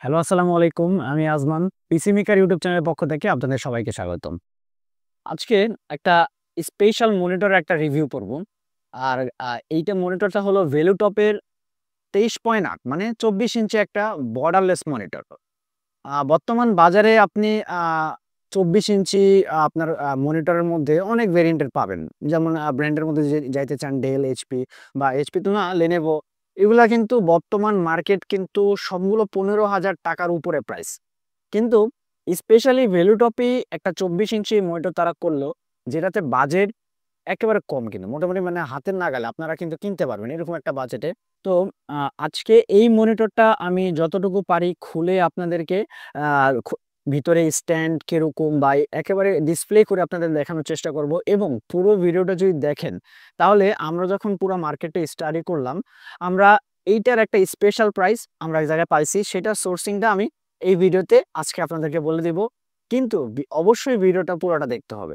Hello, আসসালামু আলাইকুম। আমি আজমান। পিসি মেকার ইউটিউব চ্যানেলের পক্ষ থেকে আপনাদের সবাইকে স্বাগতম। আজকে একটা স্পেশাল মনিটরের একটা রিভিউ করব। আর এইটা মনিটরটা হলো ভেলুটপের 23.8 মানে 24 ইঞ্চি একটা বর্ডারলেস মনিটর। বর্তমান বাজারে আপনি আ 24 ইঞ্চি আপনার মনিটরের মধ্যে অনেক ভেরিয়েন্টের পাবেন। যেমন ব্র্যান্ডের মধ্যে যাইতে চান ডেল, এইচপি বা এইচপি তো না, লেনোভো এগুলা কিন্তু বর্তমান মার্কেট কিন্তু সবগুলো ৳১৫,০০০ উপরে প্রাইস। কিন্তু স্পেশালি ভেলুটপি একটা 24 ইঞ্চি মনিটর তারা করলো, যেটাতে বাজেট একেবারে কম কিন্তু। মোটামুটি মানে হাতের নাগালে আপনারা কিন্তু কিনতে পারবেন এরকম একটা বাজেটে। তো আজকে এই মনিটরটা আমি যতটুকু পারি খুলে আপনাদেরকে আ খু ভিতরে স্ট্যান্ড কিরকম বা একেবারে ডিসপ্লে করে আপনাদের দেখানোর চেষ্টা করব এবং পুরো ভিডিওটা যদি দেখেন, তাহলে আমরা যখন পুরা মার্কেটে স্টাডি করলাম, আমরা এইটার একটা স্পেশাল প্রাইস আমরা এক জায়গায় পাইছি। সেটার সোর্সিংটা আমি এই ভিডিওতে আজকে আপনাদেরকে বলে দিব। কিন্তু অবশ্যই ভিডিওটা পুরোটা দেখতে হবে।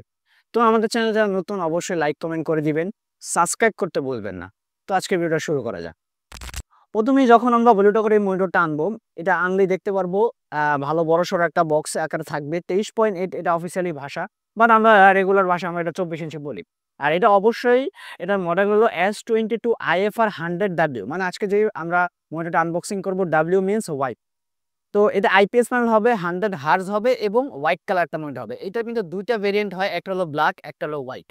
তো আমাদের চ্যানেলে যারা নতুন অবশ্যই লাইক, কমেন্ট করে দিবেন। সাবস্ক্রাইব করতে ভুলবেন না। তো আজকে ভিডিওটা শুরু করা যাক। ১ম এই যখন আমরা ভ্যালুটা করে এই মনিটরটা আনবো, এটা আনলেই দেখতে পারবো ভালো বড়সড় একটা বক্স আকারে থাকবে। 23.8 এটা অফিসিয়ালি ভাষা। বাট আমরা রেগুলার ভাষায় আমরা এটা 24 ইঞ্চি বলি। আর এটা অবশ্যই এটার মডেল হলো S22 IFR 100W। মানে আজকে যে আমরা মনিটরটা আনবক্সিং করব, W মিনস হোয়াইট। তো এটা আইপিএস প্যানেল হবে, 100 হার্জ হবে এবং হোয়াইট কালার একটা মনিটর হবে। এটার কিন্তু ২ টা ভেরিয়েন্ট হয়, একটা হলো ব্ল্যাক, একটা হলো হোয়াইট।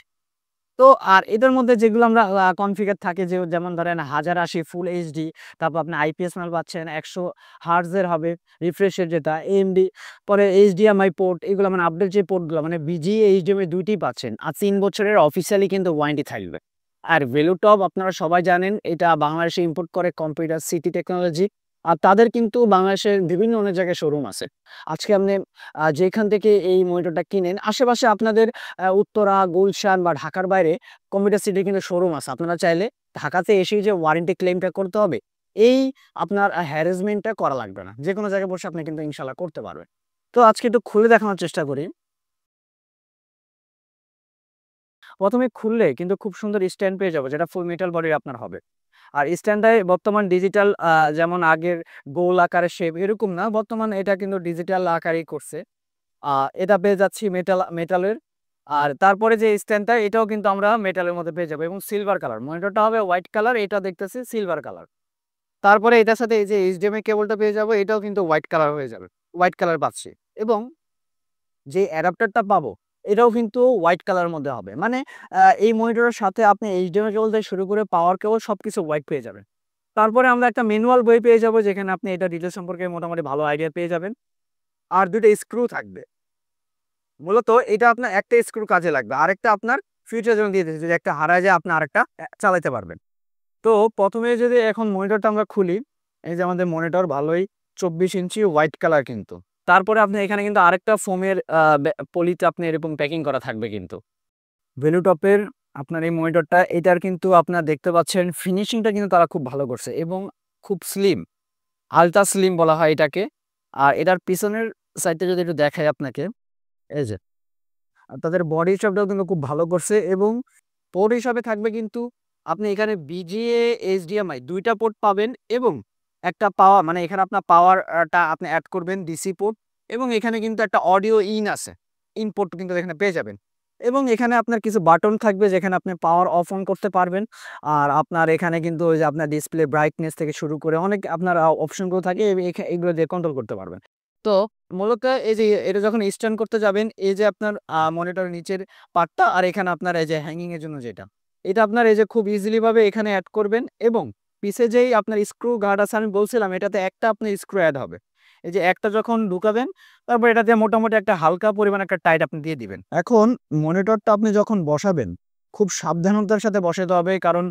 তো আর এটার মধ্যে যেগুলো আমরা কনফিগার থাকে যেমন ধরেন 1080 ফুল এইচডি, তারপর আপনি আইপিএস প্যানেল পাচ্ছেন, 100 হার্টজের হবে রিফ্রেশের যেটা, এএমডি, পরে এইচডিএমআই পোর্ট, এগুলো মানে আপডেট যে পোর্টগুলো মানে বিজিএ, এইচডিএমআই ২ টিই পাচ্ছেন। আর ৩ বছরের অফিসিয়ালি কিন্তু ওয়ারেন্টি থাকবে। আর ভেলুটপ আপনারা সবাই জানেন এটা বাংলাদেশে ইম্পোর্ট করে কম্পিউটার সিটি টেকনোলজি। আর তাদের কিন্তু বাংলাদেশের বিভিন্ন অনেক জায়গায় শোরুম আছে। আজকে আপনি যেখান থেকে এই মনিটরটা কিনেন, আশেপাশে আপনাদের উত্তরা, গুলশান বা ঢাকার বাইরে কম্পিউটার সিটির কিন্তু শোরুম আছে। আপনারা চাইলে ঢাকাতে এসেই যে ওয়ারেন্টি ক্লেমটা করতে হবে, এই আপনার হ্যারাসমেন্টটা করা লাগবে না। যেকোনো জায়গায় বসে আপনি কিন্তু ইনশাআল্লাহ করতে পারবেন। তো আজকে একটু খুলে দেখানোর চেষ্টা করি। ১ম এ খুললে কিন্তু খুব সুন্দর স্ট্যান্ড পেয়ে যাবো, যেটা ফুল মেটাল বডির আপনার হবে। আর স্ট্যান্ডটায় বর্তমান ডিজিটাল, যেমন আগের গোল আকারের শেপ এরকম না, বর্তমান এটা কিন্তু ডিজিটাল আকারেই করছে। আ এটা পেয়ে যাচ্ছি মেটালের। আর তারপরে যে স্ট্যান্ডটা এটাও কিন্তু আমরা মেটালের মধ্যে পেয়ে যাবো এবং সিলভার কালার। মনিটরটা হবে হোয়াইট কালার, এটা দেখতেছি সিলভার কালার। তারপরে এটার সাথে এই যে এইচডিএমআই কেবলটা পেয়ে যাবো, এটাও কিন্তু হোয়াইট কালার হয়ে যাবে। হোয়াইট কালার পাচ্ছি এবং যে অ্যাডাপ্টারটা পাবো, এটাও কিন্তু হোয়াইট কালারের মধ্যে হবে। মানে এই মনিটরের সাথে আপনি এইচডিএমআই কেবল থেকে শুরু করে পাওয়ার কেবল সবকিছু হোয়াইট পেয়ে যাবেন। তারপরে আমরা একটা ম্যানুয়াল বই পেয়ে যাবো, যেখানে আপনি এটা ডিটেইলস সম্পর্কে মোটামুটি ভালো আইডিয়া পেয়ে যাবেন। আর ২ টা স্ক্রু থাকবে। মূলত এটা আপনার একটা স্ক্রু কাজে লাগবে। আরেকটা আপনার ফিউচার জন্য দিয়ে দিয়েছে, যদি একটা হারায় যায় আপনি আরেকটা চালাইতে পারবেন। তো ১ম এ যদি এখন মনিটরটা আমরা খুলি, এই যে আমাদের মনিটর ভালোই ২৪ ইঞ্চি হোয়াইট কালার কিন্তু। তারপরে আপনি এখানে কিন্তু আরেকটা ফোমের পলিতে আপনি এরকম প্যাকিং করা থাকবে কিন্তু। ভেলুটপের আপনার এই মনিটরটা, এটার কিন্তু আপনার দেখতে পাচ্ছেন ফিনিশিংটা কিন্তু তারা খুব ভালো করছে এবং খুব স্লিম, আল্ট্রা স্লিম বলা হয় এটাকে। আর এটার পিছনের সাইডটা যদি একটু দেখাই আপনাকে, এই যে তাদের বডি হিসাবটাও কিন্তু খুব ভালো করছে এবং পোর্ট হিসাবে থাকবে কিন্তু আপনি এখানে বিজিএ, এইচডিএমআই ২ টা পোর্ট পাবেন এবং একটা পাওয়ার, মানে এখানে আপনার পাওয়ার টা আপনি এড করবেন ডিসি পোর্ট এবং এখানে কিন্তু একটা অডিও ইন আছে। ইন পোর্ট কিন্তু এখানে পেয়ে যাবেন। এবং এখানে আপনার কিছু বাটন থাকবে যেখানে আপনি পাওয়ার অফ অন করতে পারবেন। আর আপনার এখানে কিন্তু ওই যে আপনার ডিসপ্লে ব্রাইটনেস থেকে শুরু করে অনেক আপনার অপশনগুলো থাকে, এগুলো দিয়ে কন্ট্রোল করতে পারবেন। তো মূলত এই যে এটা যখন স্ট্যান্ড করতে যাবেন, এই যে আপনার মনিটরের নিচের পার্টটা আর এখানে আপনার এই যে হ্যাঙ্গিং এর জন্য যেটা, এটা আপনার এই যে খুব ইজিলি ভাবে এখানে এড করবেন এবং পিছে যেই আপনার স্ক্রু গার্ড আছে আমি বলছিলাম, এটাতে একটা আপনার স্ক্রু এড হবে। এই যে একটা যখন ঢুকাবেন, তারপর এটা দিয়ে মোটামুটি একটা হালকা পরিমাণ একটা টাইট আপনি দিয়ে দিবেন। এখন মনিটরটা আপনি যখন বসাবেন, খুব সাবধানতার সাথে বসাতে হবে, কারণ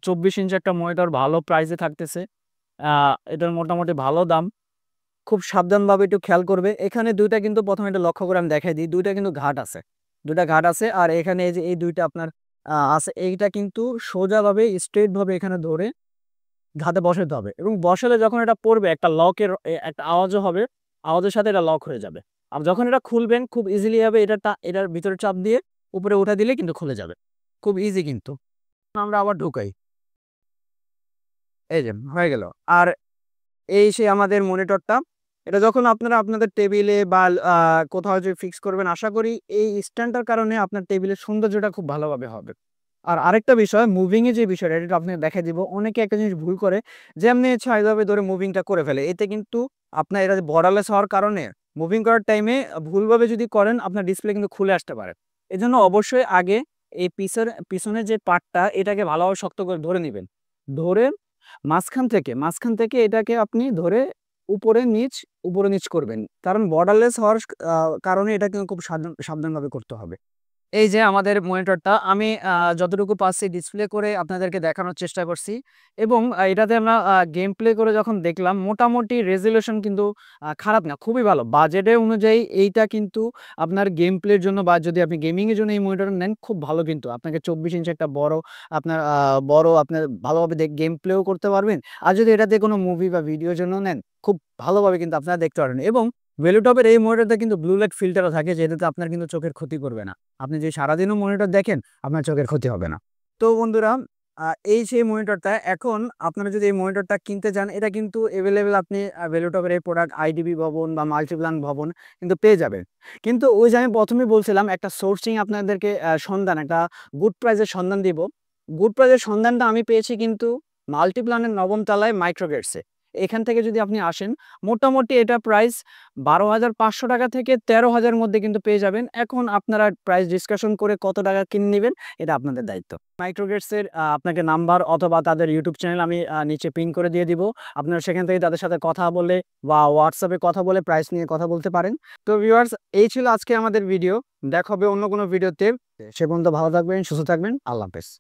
২৪ ইঞ্চি একটা মনিটর ভালো প্রাইসে থাকতেছে। আ এটার মোটামুটি ভালো দাম। খুব সাবধানভাবে একটু খেয়াল করবে। এখানে ২ টা কিন্তু ১ম এ এটা লক্ষ্য করে আমি দেখাই দিই। ২ টা কিন্তু ঘাট আছে। ২ টা ঘাট আছে আর এখানে এই যে এই ২ টা আপনার আছে। এইটা কিন্তু সোজাভাবে স্ট্রেইট ভাবে এখানে ধরে ঘাতে বসাতে হবে এবং বসালে যখন এটা পড়বে একটা লকের একটা আওয়াজও হবে। আওয়াজের সাথে এটা লক হয়ে যাবে। আর যখন এটা খুলবেন খুব ইজিলি ভাবে এটার ভিতরে চাপ দিয়ে উপরে উঠা দিলেই কিন্তু খুলে যাবে। খুব ইজি কিন্তু। আমরা আবার ঢুকাই। এই যে হয়ে গেল। আর এই সেই আমাদের মনিটরটা। এটা যখন আপনারা আপনাদের টেবিলে বা কোথাও যে ফিক্স করবেন, আশা করি এই স্ট্যান্ডটার কারণে আপনার টেবিলের সৌন্দর্যটা খুব ভালোভাবে হবে। আর আরেকটা বিষয়, মুভিং এর যে বিষয়টা এটা আপনাকে দেখাই দিব। অনেকে একটা জিনিস ভুল করে যে এমনি ইচ্ছা এভাবে ধরে মুভিংটা করে ফেলে। এতে কিন্তু আপনার এটা বর্ডারলেস হওয়ার কারণে মুভিং করার টাইমে ভুলভাবে যদি করেন আপনার ডিসপ্লে কিন্তু খুলে আসতে পারে। এজন্য অবশ্যই আগে এই পিছনের যে পার্টটা এটাকে ভালোভাবে শক্ত করে ধরে নিবেন। ধরে মাঝখান থেকে এটাকে আপনি ধরে উপরে নিচ, উপরে নিচ করবেন। কারণ বর্ডারলেস হওয়ার কারণে এটা কিন্তু খুব সাবধানভাবে করতে হবে। এই যে আমাদের মনিটরটা আমি যতটুকু পারছি ডিসপ্লে করে আপনাদেরকে দেখানোর চেষ্টা করছি এবং এটাতে আমরা গেম প্লে করে যখন দেখলাম মোটামুটি রেজোলিউশন কিন্তু খারাপ না, খুবই ভালো। বাজেটের অনুযায়ী এইটা কিন্তু আপনার গেম প্লের জন্য বা যদি আপনি গেমিং এর জন্য এই মনিটরটা নেন খুব ভালো, কিন্তু আপনাকে 24 ইঞ্চি একটা আপনার ভালোভাবে গেম প্লেও করতে পারবেন। আর যদি এটাতে কোনো মুভি বা ভিডিওর জন্য নেন খুব ভালোভাবে কিন্তু আপনারা দেখতে পারবেন। এবং ভেলুটপের এই মনিটরটা কিন্তু ব্লু লাইট ফিল্টারও থাকে, যেটাতে আপনার কিন্তু চোখের ক্ষতি করবে না। আপনি যদি সারাদিনও মনিটর দেখেন আপনার চোখের ক্ষতি হবে না। তো বন্ধুরা, এই সেই মনিটরটা এখন আপনারা যদি এই মনিটরটা কিনতে চান এটা কিন্তু এভেলেবেল আপনি ভেলুটপের এই প্রোডাক্ট আইডিবি ভবন বা মাল্টিপ্লান ভবন কিন্তু পেয়ে যাবেন। কিন্তু ওই যে আমি প্রথমেই বলছিলাম একটা সোর্সিং আপনাদেরকে সন্ধান, একটা গুড প্রাইজের সন্ধান দিব। গুড প্রাইজের সন্ধানটা আমি পেয়েছি কিন্তু মাল্টিপ্লানের ৯ম তলায় মাইক্রোগেটসে। এখান থেকে যদি আপনি আসেন মোটামুটি এটা প্রাইস ১২,৫০০ টাকা থেকে ১৩,০০০ মধ্যে কিন্তু পেয়ে যাবেন। এখন আপনারা প্রাইস ডিসকাশন করে কত টাকা কিনে নিবেন এটা আপনাদের দায়িত্ব। মাইক্রোগেটসের আপনাকে নাম্বার অথবা তাদের ইউটিউব চ্যানেল আমি নিচে পিন করে দিয়ে দিব। আপনারা সেখান থেকে তাদের সাথে কথা বলে বা হোয়াটসঅ্যাপে কথা বলে প্রাইস নিয়ে কথা বলতে পারেন। তো ভিউয়ার্স, এই ছিল আজকে আমাদের ভিডিও। দেখা হবে অন্য কোনো ভিডিওতে। সে পর্যন্ত ভালো থাকবেন, সুস্থ থাকবেন। আল্লাহ হাফেজ।